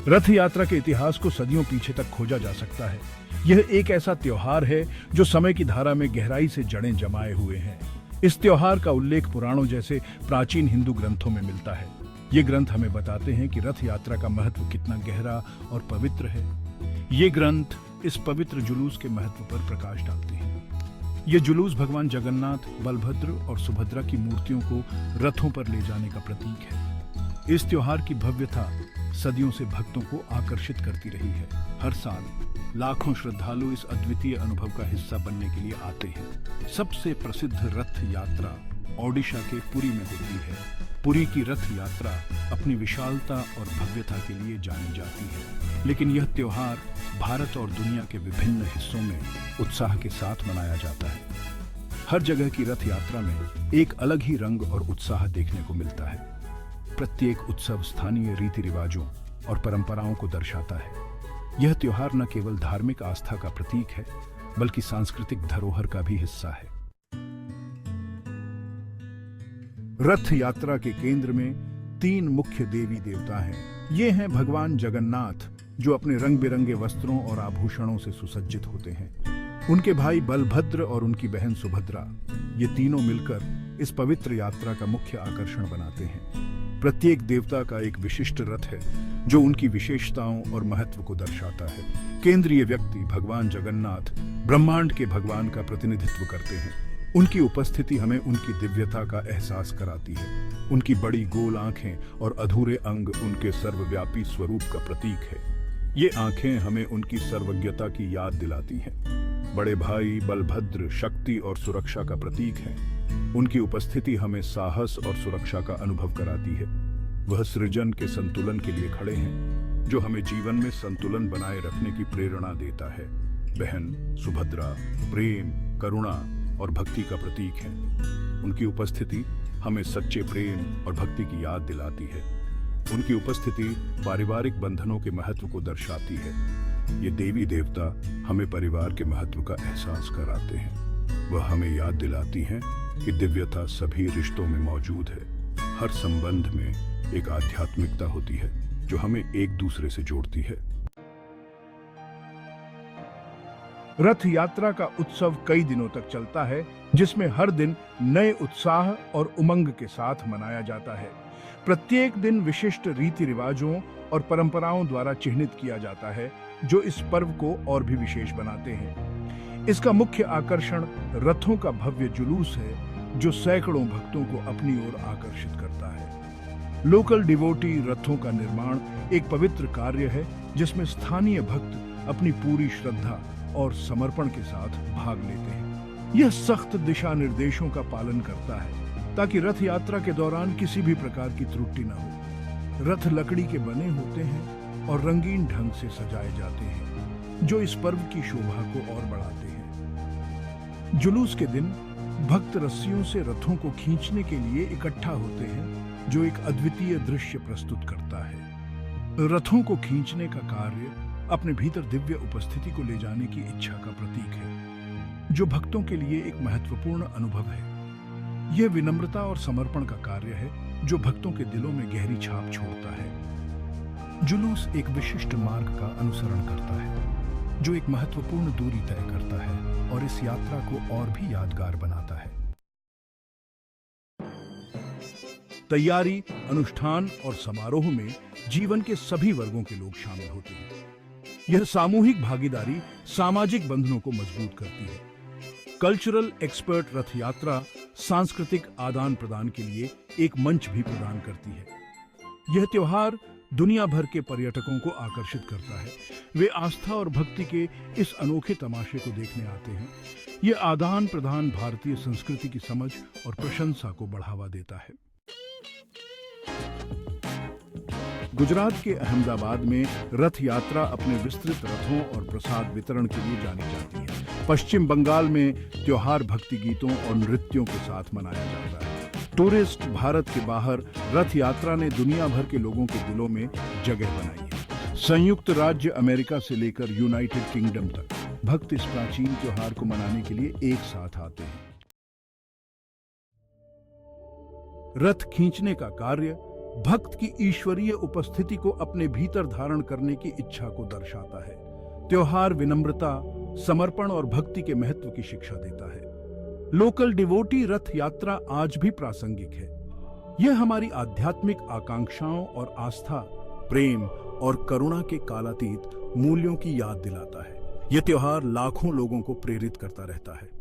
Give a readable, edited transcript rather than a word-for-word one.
रथ यात्रा के इतिहास को सदियों पीछे तक खोजा जा सकता है। यह एक ऐसा त्योहार है जो समय की धारा में गहराई से जड़ें जमाए हुए हैं। इस त्योहार का उल्लेख पुराणों जैसे प्राचीन हिंदू ग्रंथों में मिलता है। ये ग्रंथ हमें बताते हैं कि रथ यात्रा का महत्व कितना गहरा और पवित्र है। ये ग्रंथ इस पवित्र जुलूस के महत्व पर प्रकाश डालते हैं। ये जुलूस भगवान जगन्नाथ, बलभद्र और सुभद्रा की मूर्तियों को रथों पर ले जाने का प्रतीक है। इस त्योहार की भव्यता सदियों से भक्तों को आकर्षित करती रही है। हर साल लाखों श्रद्धालु इस अद्वितीय अनुभव का हिस्सा बनने के लिए आते हैं। सबसे प्रसिद्ध रथ यात्रा ओडिशा के पुरी में होती है। पुरी की रथ यात्रा अपनी विशालता और भव्यता के लिए जानी जाती है, लेकिन यह त्योहार भारत और दुनिया के विभिन्न हिस्सों में उत्साह के साथ मनाया जाता है। हर जगह की रथ यात्रा में एक अलग ही रंग और उत्साह देखने को मिलता है। प्रत्येक उत्सव स्थानीय रीति रिवाजों और परंपराओं को दर्शाता है। यह त्योहार न केवल धार्मिक आस्था का प्रतीक है, बल्कि सांस्कृतिक धरोहर का भी हिस्सा है। रथ यात्रा के केंद्र में 3 मुख्य देवी देवता हैं। ये हैं भगवान जगन्नाथ, जो अपने रंग बिरंगे वस्त्रों और आभूषणों से सुसज्जित होते हैं। उनके भाई बलभद्र और उनकी बहन सुभद्रा, ये तीनों मिलकर इस पवित्र यात्रा का मुख्य आकर्षण बनाते हैं। प्रत्येक देवता का एक विशिष्ट रथ है जो उनकी विशेषताओं और महत्व को दर्शाता है। केंद्रीय व्यक्ति भगवान जगन्नाथ ब्रह्मांड के भगवान का प्रतिनिधित्व करते हैं। उनकी उपस्थिति हमें उनकी दिव्यता का एहसास कराती है। उनकी बड़ी गोल आंखें और अधूरे अंग उनके सर्वव्यापी स्वरूप का प्रतीक है। ये आंखें हमें उनकी सर्वज्ञता की याद दिलाती हैं। बड़े भाई बलभद्र शक्ति और सुरक्षा का प्रतीक हैं। उनकी उपस्थिति हमें साहस और सुरक्षा का अनुभव कराती है। वह सृजन के संतुलन के लिए खड़े हैं, जो हमें जीवन में संतुलन बनाए रखने की प्रेरणा देता है। बहन सुभद्रा प्रेम, करुणा और भक्ति का प्रतीक है। उनकी उपस्थिति हमें सच्चे प्रेम और भक्ति की याद दिलाती है। उनकी उपस्थिति पारिवारिक बंधनों के महत्व को दर्शाती है। ये देवी देवता हमें परिवार के महत्व का एहसास कराते हैं। वह हमें याद दिलाती हैं कि दिव्यता सभी रिश्तों में मौजूद है। हर संबंध में एक आध्यात्मिकता होती है जो हमें एक दूसरे से जोड़ती है। रथ यात्रा का उत्सव कई दिनों तक चलता है, जिसमें हर दिन नए उत्साह और उमंग के साथ मनाया जाता है। प्रत्येक दिन विशिष्ट रीति रिवाजों और परंपराओं द्वारा चिह्नित किया जाता है, जो इस पर्व को और भी विशेष बनाते हैं। इसका मुख्य आकर्षण रथों का भव्य जुलूस है, जो सैकड़ों भक्तों को अपनी ओर आकर्षित करता है। लोकल डिवोटी रथों का निर्माण एक पवित्र कार्य है, जिसमें स्थानीय भक्त अपनी पूरी श्रद्धा और समर्पण के साथ भाग लेते हैं। यह सख्त दिशा निर्देशों का पालन करता है ताकि रथ यात्रा के दौरान किसी भी प्रकार की त्रुटि न हो। रथ लकड़ी के बने होते हैं और रंगीन ढंग से सजाए जाते हैं, जो इस पर्व की शोभा को और बढ़ाते हैं। जुलूस के दिन भक्त रस्सियों से रथों को खींचने के लिए इकट्ठा होते हैं, जो एक अद्वितीय दृश्य प्रस्तुत करता है। रथों को खींचने का कार्य अपने भीतर दिव्य उपस्थिति को ले जाने की इच्छा का प्रतीक है, जो भक्तों के लिए एक महत्वपूर्ण अनुभव है। यह विनम्रता और समर्पण का कार्य है, जो भक्तों के दिलों में गहरी छाप छोड़ता है। जुलूस एक विशिष्ट मार्ग का अनुसरण करता है, जो एक महत्वपूर्ण दूरी तय करता है और इस यात्रा को और भी यादगार बनाता है। तैयारी, अनुष्ठान और समारोह में जीवन के सभी वर्गों के लोग शामिल होते हैं। यह सामूहिक भागीदारी सामाजिक बंधनों को मजबूत करती है। कल्चरल एक्सपर्ट रथ यात्रा सांस्कृतिक आदान प्रदान के लिए एक मंच भी प्रदान करती है। यह त्योहार दुनिया भर के पर्यटकों को आकर्षित करता है। वे आस्था और भक्ति के इस अनोखे तमाशे को देखने आते हैं। यह आदान प्रदान भारतीय संस्कृति की समझ और प्रशंसा को बढ़ावा देता है। गुजरात के अहमदाबाद में रथ यात्रा अपने विस्तृत रथों और प्रसाद वितरण के लिए जानी जाती है। पश्चिम बंगाल में त्योहार भक्ति गीतों और नृत्यों के साथ मनाया जाता है। टूरिस्ट भारत के बाहर रथ यात्रा ने दुनिया भर के लोगों के दिलों में जगह बनाई है। संयुक्त राज्य अमेरिका से लेकर यूनाइटेड किंगडम तक भक्त इस प्राचीन त्योहार को मनाने के लिए एक साथ आते हैं। रथ खींचने का कार्य भक्त की ईश्वरीय उपस्थिति को अपने भीतर धारण करने की इच्छा को दर्शाता है। त्योहार विनम्रता, समर्पण और भक्ति के महत्व की शिक्षा देता है। लोकल डिवोटी रथ यात्रा आज भी प्रासंगिक है। यह हमारी आध्यात्मिक आकांक्षाओं और आस्था, प्रेम और करुणा के कालातीत मूल्यों की याद दिलाता है। यह त्योहार लाखों लोगों को प्रेरित करता रहता है।